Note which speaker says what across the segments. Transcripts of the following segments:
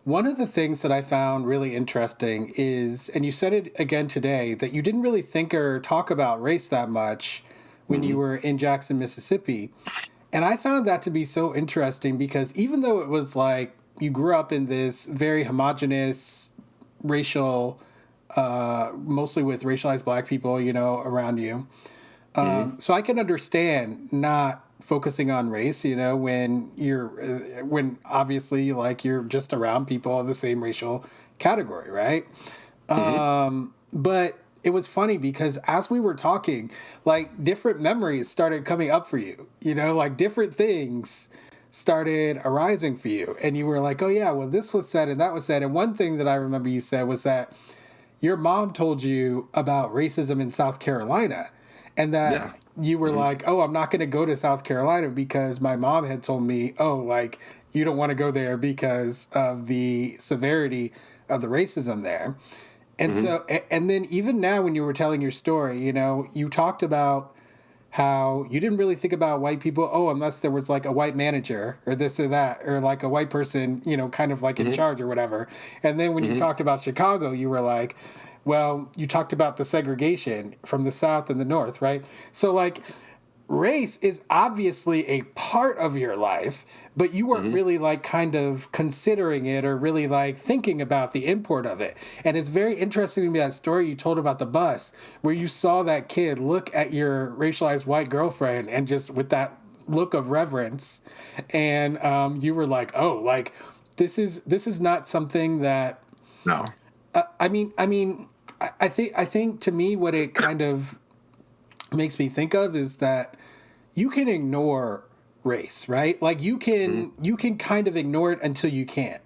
Speaker 1: One of the things that I found really interesting is, and you said it again today, that you didn't really think or talk about race that much when you
Speaker 2: Mm-hmm.
Speaker 1: were in Jackson, Mississippi. And I found that to be so interesting because even though it was like you grew up in this very homogenous racial, mostly with racialized black people, around you.
Speaker 2: Mm-hmm.
Speaker 1: So I can understand not focusing on race, when obviously like you're just around people of the same racial category, right?
Speaker 2: Mm-hmm.
Speaker 1: But it was funny because as we were talking, like different memories started coming up for you, like different things started arising for you. And you were like, oh, yeah, well, this was said and that was said. And one thing that I remember you said was that your mom told you about racism in South Carolina and that
Speaker 2: Yeah.
Speaker 1: you were
Speaker 2: Mm-hmm.
Speaker 1: like, oh, I'm not going to go to South Carolina because my mom had told me, oh, like, you don't want to go there because of the severity of the racism there. And
Speaker 2: Mm-hmm.
Speaker 1: so, and then even now when you were telling your story, you talked about how you didn't really think about white people, oh, unless there was like a white manager or this or that, or like a white person, kind of like in
Speaker 2: Mm-hmm.
Speaker 1: charge or whatever. And then when you
Speaker 2: Mm-hmm.
Speaker 1: talked about Chicago, you were like, well, you talked about the segregation from the South and the North, right? So, like, race is obviously a part of your life, but you weren't
Speaker 2: Mm-hmm.
Speaker 1: really like kind of considering it or really like thinking about the import of it. And it's very interesting to me that story you told about the bus where you saw that kid look at your racialized white girlfriend and just with that look of reverence, and you were like, oh, like this is not something that
Speaker 2: No.
Speaker 1: I think to me what it kind of makes me think of is that you can ignore race, right? Like
Speaker 2: Mm-hmm.
Speaker 1: you can kind of ignore it until you can't,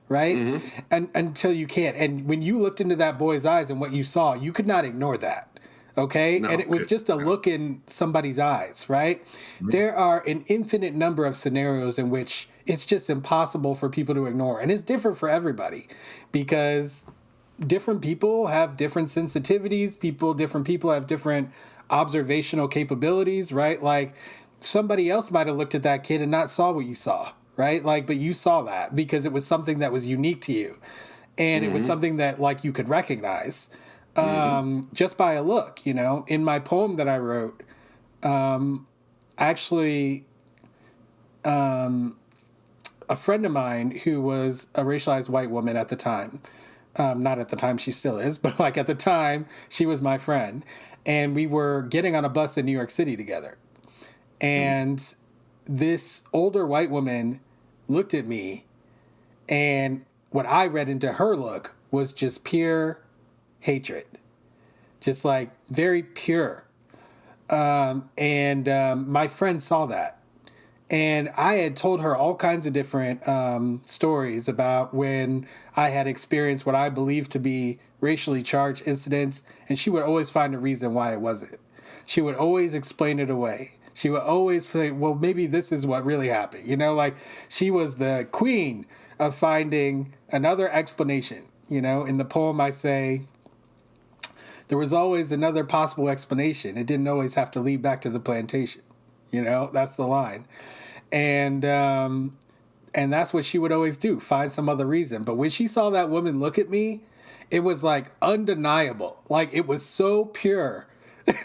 Speaker 1: right?
Speaker 2: Mm-hmm.
Speaker 1: And until you can't. And when you looked into that boy's eyes and what you saw, you could not ignore that. Okay? And
Speaker 2: No.
Speaker 1: it was
Speaker 2: Good.
Speaker 1: just a
Speaker 2: No.
Speaker 1: look in somebody's eyes, right?
Speaker 2: Mm-hmm.
Speaker 1: There are an infinite number of scenarios in which it's just impossible for people to ignore. And it's different for everybody because different people have different sensitivities, different people have different observational capabilities, right? Like somebody else might have looked at that kid and not saw what you saw, right? Like, but you saw that because it was something that was unique to you, and it was
Speaker 2: Mm-hmm.
Speaker 1: something that like you could recognize
Speaker 2: Mm-hmm.
Speaker 1: just by a look. In my poem that I wrote, actually, a friend of mine who was a racialized white woman at the time, not at the time, she still is, but like at the time, she was my friend. And we were getting on a bus in New York City together. And this older white woman looked at me, and what I read into her look was just pure hatred, just like very pure. And my friend saw that. And I had told her all kinds of different stories about when I had experienced what I believed to be racially charged incidents, and she would always find a reason why it wasn't. She would always explain it away. She would always say, well, maybe this is what really happened. Like she was the queen of finding another explanation. In the poem, I say, there was always another possible explanation. It didn't always have to lead back to the plantation. That's the line. And that's what she would always do, find some other reason. But when she saw that woman look at me, it was like undeniable. Like it was so pure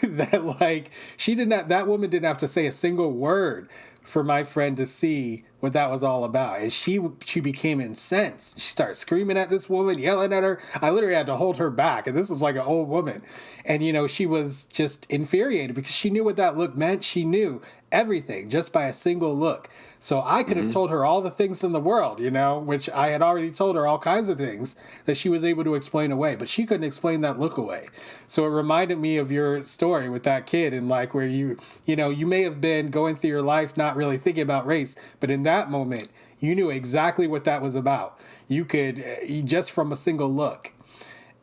Speaker 1: that like that woman didn't have to say a single word for my friend to see what that was all about. And she became incensed. She started screaming at this woman, yelling at her. I literally had to hold her back. And this was like an old woman. And, she was just infuriated because she knew what that look meant. She knew everything just by a single look. So I could have
Speaker 2: Mm-hmm.
Speaker 1: told her all the things in the world, which I had already told her all kinds of things that she was able to explain away, but she couldn't explain that look away. So it reminded me of your story with that kid and like where you may have been going through your life not really thinking about race, but in that moment, you knew exactly what that was about. You could, just from a single look.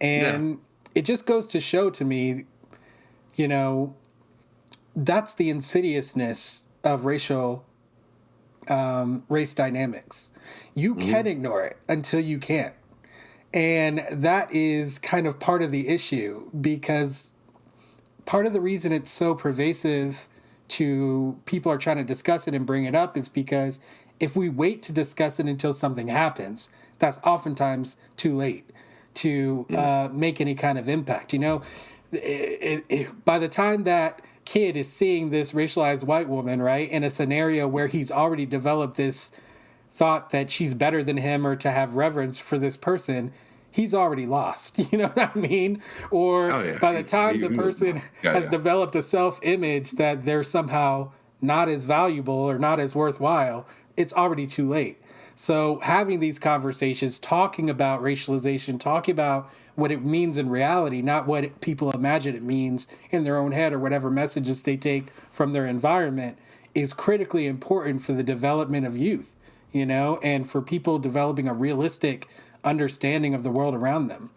Speaker 2: Yeah.
Speaker 1: And it just goes to show to me, you know, that's the insidiousness of race dynamics. You
Speaker 2: Mm-hmm.
Speaker 1: can ignore it until you can't. And that is kind of part of the issue because part of the reason it's so pervasive to people are trying to discuss it and bring it up is because if we wait to discuss it until something happens, that's oftentimes too late to make any kind of impact. You know, by the time that kid is seeing this racialized white woman, right, in a scenario where he's already developed this thought that she's better than him or to have reverence for this person, he's already lost. You know what I mean? Or by the time the person has developed a self-image that they're somehow not as valuable or not as worthwhile, it's already too late. So having these conversations, talking about racialization, talking about what it means in reality, not what people imagine it means in their own head or whatever messages they take from their environment, is critically important for the development of youth, you know, and for people developing a realistic understanding of the world around them.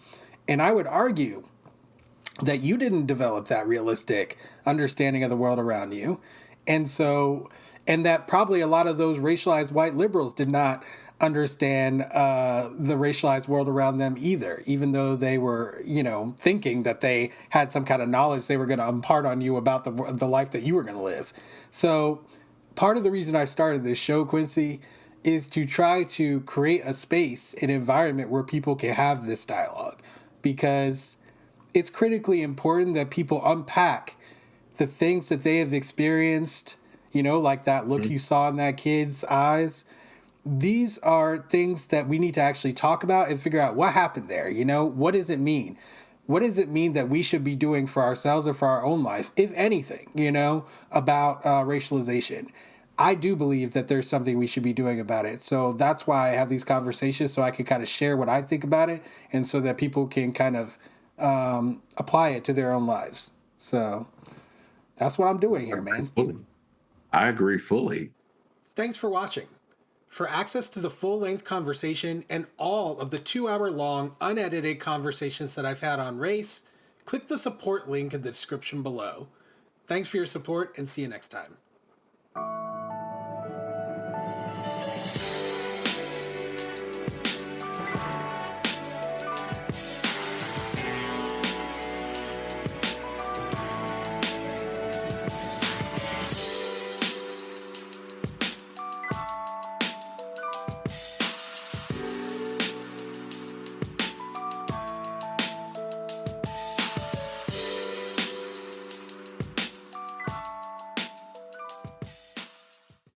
Speaker 1: And I would argue that you didn't develop that realistic understanding of the world around you. And so, and that probably a lot of those racialized white liberals did not understand the racialized world around them either, even though they were, you know, thinking that they had some kind of knowledge they were going to impart on you about the life that you were going to live. So part of the reason I started this show, Quincy, is to try to create a space, an environment where people can have this dialogue, because it's critically important that people unpack the things that they have experienced, you know, like that look you saw in that kid's eyes. These are things that we need to actually talk about and figure out what happened there. You know, what does it mean? What does it mean that we should be doing for ourselves or for our own life, if anything, you know, about racialization? I do believe that there's something we should be doing about it. So that's why I have these conversations, so I can kind of share what I think about it, and so that people can kind of apply it to their own lives. So that's what I'm doing here, man.
Speaker 2: I agree fully.
Speaker 1: Thanks for watching. For access to the full-length conversation and all of the 2-hour-long unedited conversations that I've had on race, click the support link in the description below. Thanks for your support, and see you next time.